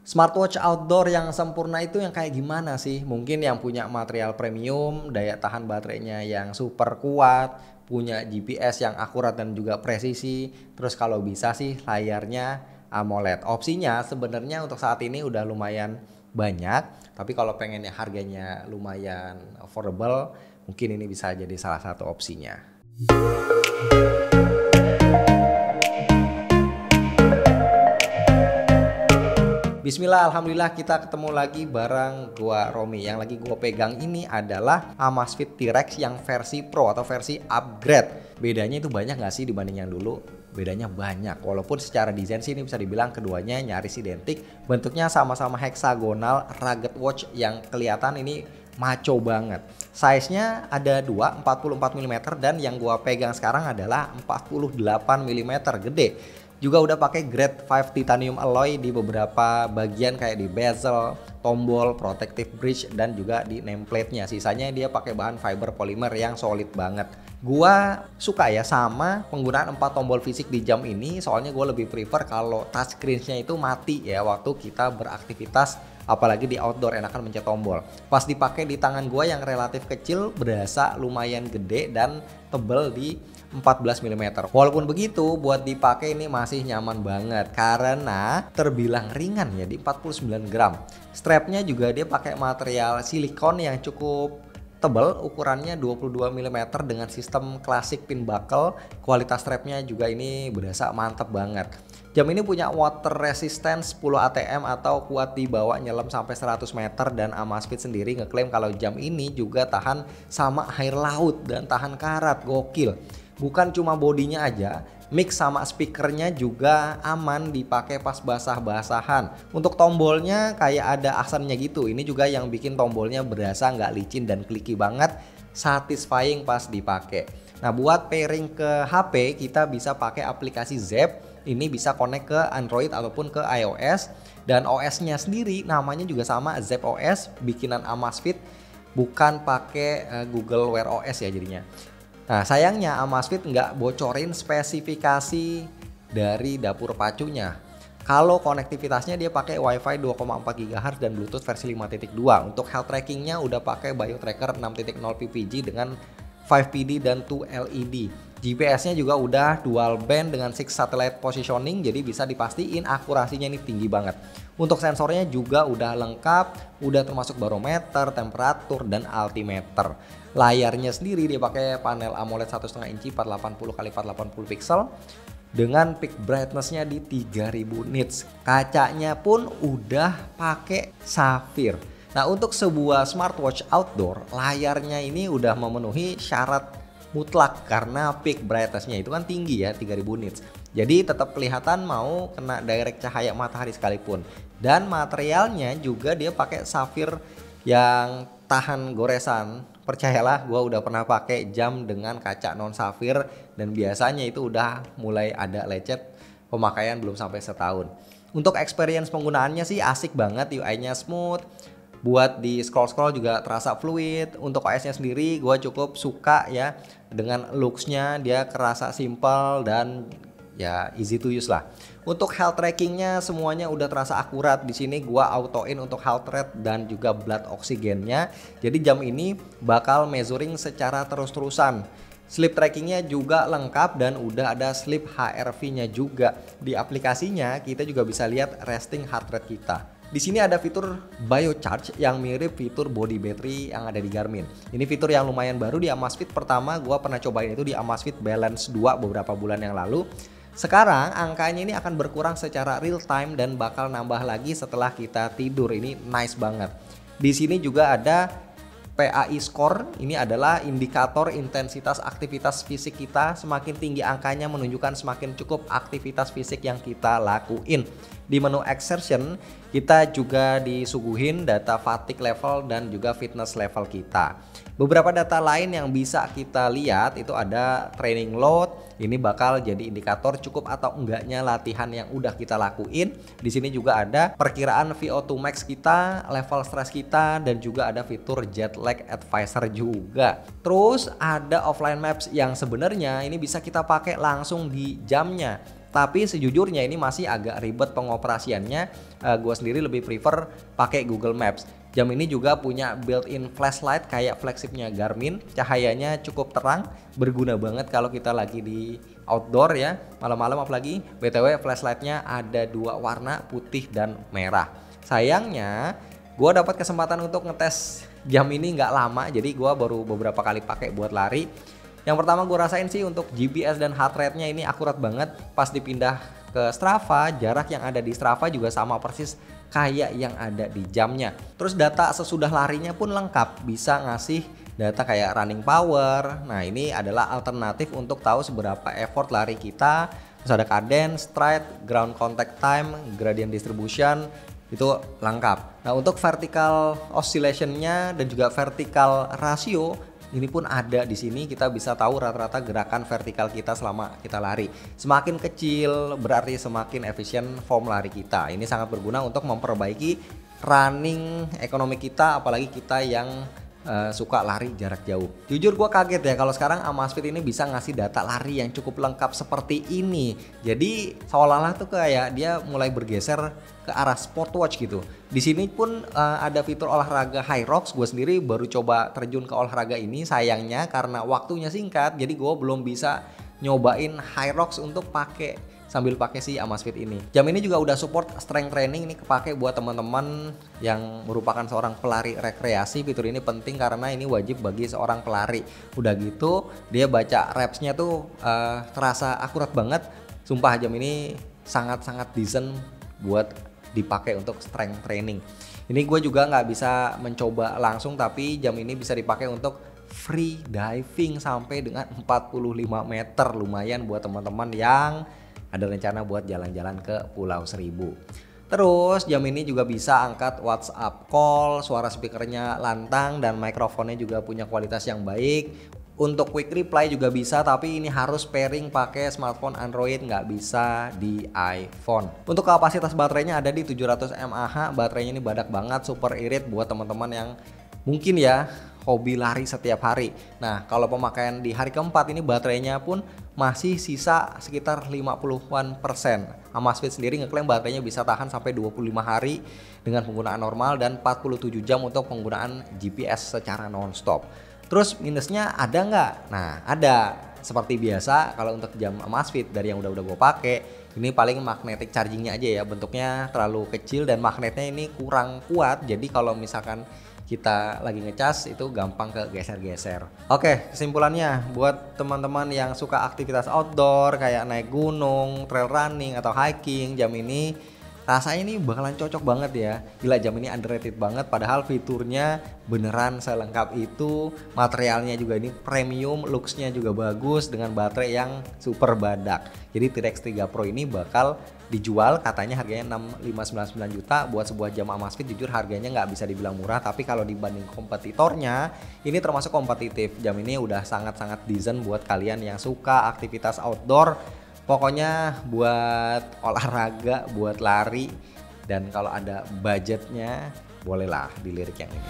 Smartwatch outdoor yang sempurna itu yang kayak gimana sih? Mungkin yang punya material premium, daya tahan baterainya yang super kuat, punya GPS yang akurat dan juga presisi. Terus kalau bisa sih layarnya AMOLED. Opsinya sebenarnya untuk saat ini udah lumayan banyak, tapi kalau pengen yang harganya lumayan affordable, mungkin ini bisa jadi salah satu opsinya. Bismillah, alhamdulillah kita ketemu lagi bareng gua Romi. Yang lagi gua pegang ini adalah Amazfit T-Rex yang versi Pro atau versi upgrade. Bedanya itu banyak nggak sih dibanding yang dulu? Bedanya banyak. Walaupun secara desain sih ini bisa dibilang keduanya nyaris identik. Bentuknya sama-sama heksagonal, rugged watch yang kelihatan ini maco banget. Size-nya ada dua, 44 mm dan yang gua pegang sekarang adalah 48 mm, gede. Juga udah pakai grade 5 titanium alloy di beberapa bagian kayak di bezel, tombol, protective bridge dan juga di nameplate-nya. Sisanya dia pakai bahan fiber polymer yang solid banget. Gua suka ya sama penggunaan 4 tombol fisik di jam ini, soalnya gua lebih prefer kalau touchscreen-nya itu mati ya waktu kita beraktivitas, apalagi di outdoor enakan mencet tombol. Pas dipakai di tangan gua yang relatif kecil berasa lumayan gede dan tebel di 14 mm. Walaupun begitu buat dipakai ini masih nyaman banget karena terbilang ringan ya di 49 gram. Strapnya juga dia pakai material silikon yang cukup tebal, ukurannya 22 mm dengan sistem klasik pin buckle. Kualitas strapnya juga ini berasa mantep banget. Jam ini punya water resistance 10 ATM atau kuat dibawa nyelam sampai 100 meter dan Amazfit sendiri ngeklaim kalau jam ini juga tahan sama air laut dan tahan karat, gokil. Bukan cuma bodinya aja, mix sama speakernya juga aman dipakai pas basah-basahan. Untuk tombolnya kayak ada aksennya gitu, ini juga yang bikin tombolnya berasa nggak licin dan clicky banget, satisfying pas dipakai. Nah buat pairing ke HP kita bisa pakai aplikasi Zepp. Ini bisa connect ke Android ataupun ke iOS dan OS-nya sendiri namanya juga sama, Zepp OS bikinan Amazfit, bukan pakai Google Wear OS ya jadinya. Nah sayangnya Amazfit nggak bocorin spesifikasi dari dapur pacunya. Kalau konektivitasnya dia pakai Wi-Fi 2,4 GHz dan Bluetooth versi 5.2. Untuk health trackingnya udah pakai BioTracker 6.0 PPG dengan 5PD dan 2 LED. GPS-nya juga udah dual band dengan 6 satellite positioning, jadi bisa dipastiin akurasinya ini tinggi banget. Untuk sensornya juga udah lengkap, udah termasuk barometer, temperatur, dan altimeter. Layarnya sendiri dia pakai panel AMOLED 1,5 inci 480x480 pixel dengan peak brightness-nya di 3000 nits. Kacanya pun udah pakai safir. Nah untuk sebuah smartwatch outdoor, layarnya ini udah memenuhi syarat mutlak karena peak brightness-nya itu kan tinggi ya 3000 nits. Jadi tetap kelihatan mau kena direct cahaya matahari sekalipun. Dan materialnya juga dia pakai safir yang tahan goresan. Percayalah gue udah pernah pakai jam dengan kaca non safir dan biasanya itu udah mulai ada lecet, pemakaian belum sampai setahun. Untuk experience penggunaannya sih asik banget, UI-nya smooth. Buat di scroll-scroll juga terasa fluid. Untuk OS-nya sendiri gue cukup suka ya dengan looks-nya, dia kerasa simple dan ya easy to use lah. Untuk health trackingnya semuanya udah terasa akurat. Di sini gua auto-in untuk health rate dan juga blood oksigennya. Jadi jam ini bakal measuring secara terus-terusan. Sleep trackingnya juga lengkap dan udah ada sleep HRV-nya juga. Di aplikasinya kita juga bisa lihat resting heart rate kita. Di sini ada fitur BioCharge yang mirip fitur body battery yang ada di Garmin. Ini fitur yang lumayan baru di Amazfit. Pertama gua pernah cobain itu di Amazfit Balance 2 beberapa bulan yang lalu. Sekarang angkanya ini akan berkurang secara real time dan bakal nambah lagi setelah kita tidur. Ini nice banget. Di sini juga ada PAI score, ini adalah indikator intensitas aktivitas fisik kita. Semakin tinggi angkanya menunjukkan semakin cukup aktivitas fisik yang kita lakuin. Di menu exertion kita juga disuguhin data fatigue level dan juga fitness level kita. Beberapa data lain yang bisa kita lihat itu ada training load. Ini bakal jadi indikator cukup atau enggaknya latihan yang udah kita lakuin. Di sini juga ada perkiraan VO2 max kita, level stres kita, dan juga ada fitur jet lag advisor juga. Terus ada offline maps yang sebenarnya ini bisa kita pakai langsung di jamnya. Tapi sejujurnya ini masih agak ribet pengoperasiannya. Gue sendiri lebih prefer pakai Google Maps. Jam ini juga punya built-in flashlight kayak flagshipnya Garmin. Cahayanya cukup terang, berguna banget kalau kita lagi di outdoor ya, malam-malam apalagi. BTW flashlightnya ada 2 warna, putih dan merah. Sayangnya gue dapat kesempatan untuk ngetes jam ini nggak lama, jadi gue baru beberapa kali pakai buat lari. Yang pertama gue rasain sih untuk GPS dan heart rate-nya ini akurat banget. Pas dipindah ke Strava, jarak yang ada di Strava juga sama persis kayak yang ada di jamnya. Terus data sesudah larinya pun lengkap, bisa ngasih data kayak running power. Nah ini adalah alternatif untuk tahu seberapa effort lari kita. Terus ada cadence, stride, ground contact time, gradient distribution, itu lengkap. Nah untuk vertical oscillation-nya dan juga vertical ratio ini pun ada di sini. Kita bisa tahu rata-rata gerakan vertikal kita selama kita lari. Semakin kecil berarti semakin efisien form lari kita. Ini sangat berguna untuk memperbaiki running ekonomi kita, apalagi kita yang suka lari jarak jauh. Jujur gue kaget ya kalau sekarang Amazfit ini bisa ngasih data lari yang cukup lengkap seperti ini. Jadi seolah-olah tuh kayak dia mulai bergeser ke arah sportwatch gitu. Di sini pun ada fitur olahraga Hyrox. Gue sendiri baru coba terjun ke olahraga ini. Sayangnya karena waktunya singkat, jadi gue belum bisa nyobain Hyrox untuk sambil pakai si Amazfit ini. Jam ini juga udah support strength training, ini kepake buat teman-teman yang merupakan seorang pelari rekreasi. Fitur ini penting karena ini wajib bagi seorang pelari. Udah gitu dia baca reps-nya tuh terasa akurat banget. Sumpah jam ini sangat-sangat decent buat dipakai untuk strength training. Ini gue juga nggak bisa mencoba langsung, tapi jam ini bisa dipakai untuk free diving sampai dengan 45 meter. Lumayan buat teman-teman yang ada rencana buat jalan-jalan ke Pulau Seribu. Terus jam ini juga bisa angkat WhatsApp call, suara speakernya lantang dan mikrofonnya juga punya kualitas yang baik. Untuk quick reply juga bisa, tapi ini harus pairing pakai smartphone Android, nggak bisa di iPhone. Untuk kapasitas baterainya ada di 700 mAh. Baterainya ini badak banget, super irit buat teman-teman yang mungkin ya hobi lari setiap hari. Nah kalau pemakaian di hari keempat ini baterainya pun masih sisa sekitar 50%. Amazfit sendiri ngeklaim baterainya bisa tahan sampai 25 hari dengan penggunaan normal dan 47 jam untuk penggunaan GPS secara non-stop. Terus minusnya ada nggak? Nah ada. Seperti biasa kalau untuk jam Amazfit dari yang udah gue pakai, ini paling magnetic chargingnya aja ya, bentuknya terlalu kecil dan magnetnya ini kurang kuat. Jadi kalau misalkan kita lagi ngecas itu gampang ke geser-geser. Oke, kesimpulannya buat teman-teman yang suka aktivitas outdoor kayak naik gunung, trail running atau hiking, jam ini rasanya ini bakalan cocok banget ya. Gila, jam ini underrated banget padahal fiturnya beneran selengkap itu. Materialnya juga ini premium, looksnya juga bagus dengan baterai yang super badak. Jadi T-Rex 3 Pro ini bakal dijual katanya harganya 6,599 juta. Buat sebuah jam Amazfit jujur harganya nggak bisa dibilang murah, tapi kalau dibanding kompetitornya ini termasuk kompetitif. Jam ini udah sangat-sangat decent buat kalian yang suka aktivitas outdoor. Pokoknya buat olahraga, buat lari, dan kalau ada budgetnya bolehlah dilirik yang ini.